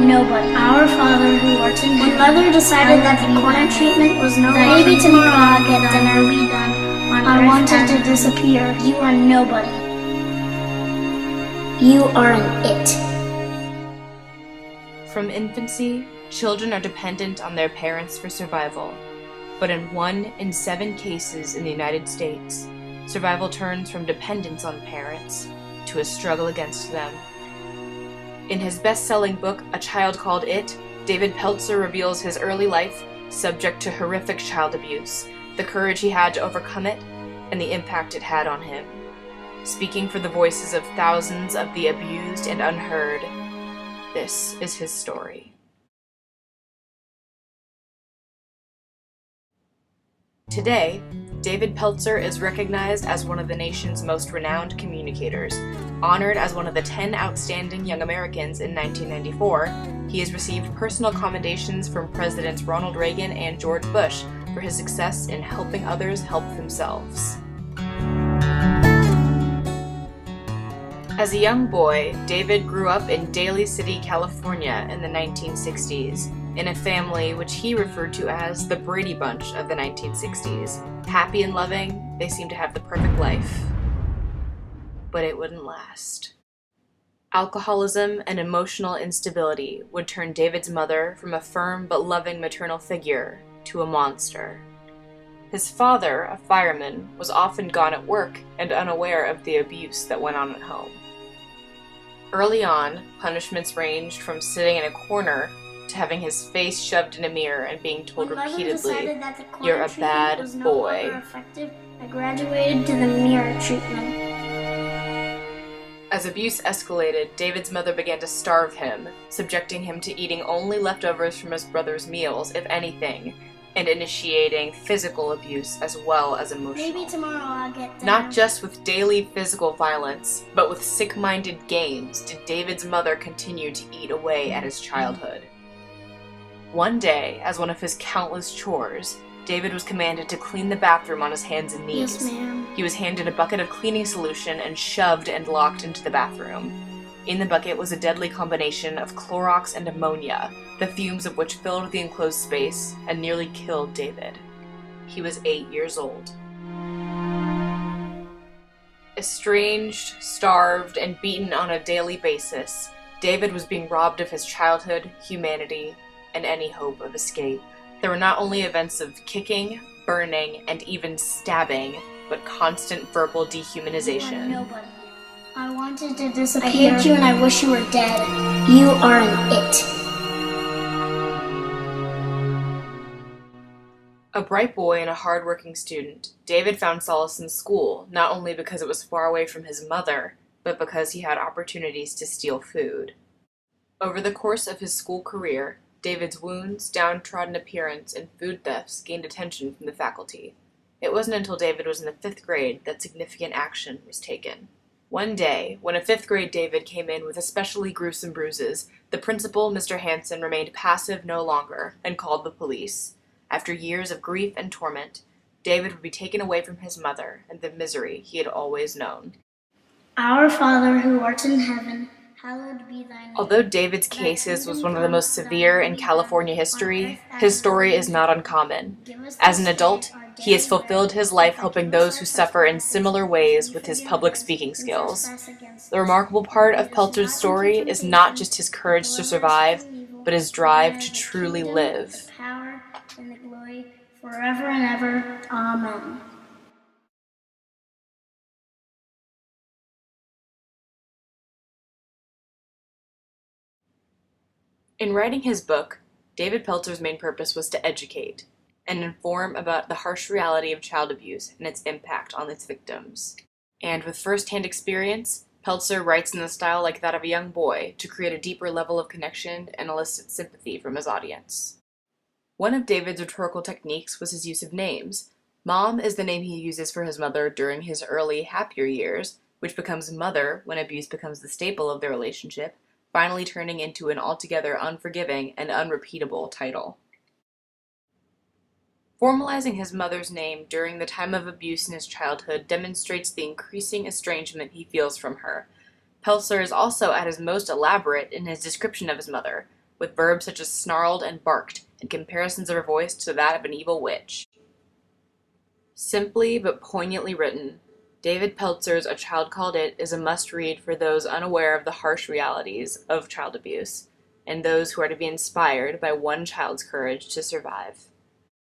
nobody. Our Father who art in heaven. When Mother decided that the corner treatment was no longer maybe tomorrow I'll get dinner be done. I wanted to disappear. You are nobody. You are an it. From infancy, children are dependent on their parents for survival. But in 1 in 7 cases in the United States, survival turns from dependence on parents to a struggle against them. In his best-selling book, A Child Called It, David Peltzer reveals his early life subject to horrific child abuse, the courage he had to overcome it, and the impact it had on him. Speaking for the voices of thousands of the abused and unheard, this is his story. Today, David Peltzer is recognized as one of the nation's most renowned communicators. Honored as one of the 10 outstanding young Americans in 1994, he has received personal commendations from Presidents Ronald Reagan and George Bush for his success in helping others help themselves. As a young boy, David grew up in Daly City, California in the 1960s, in a family which he referred to as the Brady Bunch of the 1960s. Happy and loving, they seemed to have the perfect life. But it wouldn't last. Alcoholism and emotional instability would turn David's mother from a firm but loving maternal figure to a monster. His father, a fireman, was often gone at work and unaware of the abuse that went on at home. Early on, punishments ranged from sitting in a corner to having his face shoved in a mirror and being told repeatedly, "You're a bad boy." I graduated to the mirror treatment. As abuse escalated, David's mother began to starve him, subjecting him to eating only leftovers from his brother's meals, if anything, and initiating physical abuse as well as emotional. Maybe tomorrow I'll get dinner. Not just with daily physical violence, but with sick-minded games did David's mother continue to eat away at his childhood. One day, as one of his countless chores, David was commanded to clean the bathroom on his hands and knees. Yes, ma'am. He was handed a bucket of cleaning solution and shoved and locked into the bathroom. In the bucket was a deadly combination of Clorox and ammonia, the fumes of which filled the enclosed space and nearly killed David. He was 8 years old. Estranged, starved, and beaten on a daily basis, David was being robbed of his childhood, humanity, and any hope of escape. There were not only events of kicking, burning, and even stabbing, but constant verbal dehumanization. You are nobody. I wanted to disappear. I hate you and I wish you were dead. You are an it. A bright boy and a hard-working student, David found solace in school, not only because it was far away from his mother, but because he had opportunities to steal food. Over the course of his school career, David's wounds, downtrodden appearance, and food thefts gained attention from the faculty. It wasn't until David was in the 5th grade that significant action was taken. One day, when a 5th grade David came in with especially gruesome bruises, the principal, Mr. Hansen, remained passive no longer and called the police. After years of grief and torment, David would be taken away from his mother and the misery he had always known. Our Father who art in heaven, hallowed be thy name. Although David's cases was one of the most severe in California history, his story is not uncommon. As an adult, he has fulfilled his life helping those who suffer in similar ways with his public speaking skills. The remarkable part of Peltzer's story is not just his courage to survive, but his drive to truly live. The power and the glory forever and ever. Amen. In writing his book, David Peltzer's main purpose was to educate and inform about the harsh reality of child abuse and its impact on its victims. And with first-hand experience, Peltzer writes in a style like that of a young boy to create a deeper level of connection and elicit sympathy from his audience. One of David's rhetorical techniques was his use of names. Mom is the name he uses for his mother during his early, happier years, which becomes Mother when abuse becomes the staple of their relationship, finally turning into an altogether unforgiving and unrepeatable title. Formalizing his mother's name during the time of abuse in his childhood demonstrates the increasing estrangement he feels from her. Peltzer is also at his most elaborate in his description of his mother, with verbs such as snarled and barked, and comparisons of her voice to that of an evil witch. Simply but poignantly written, David Peltzer's A Child Called It is a must-read for those unaware of the harsh realities of child abuse, and those who are to be inspired by one child's courage to survive.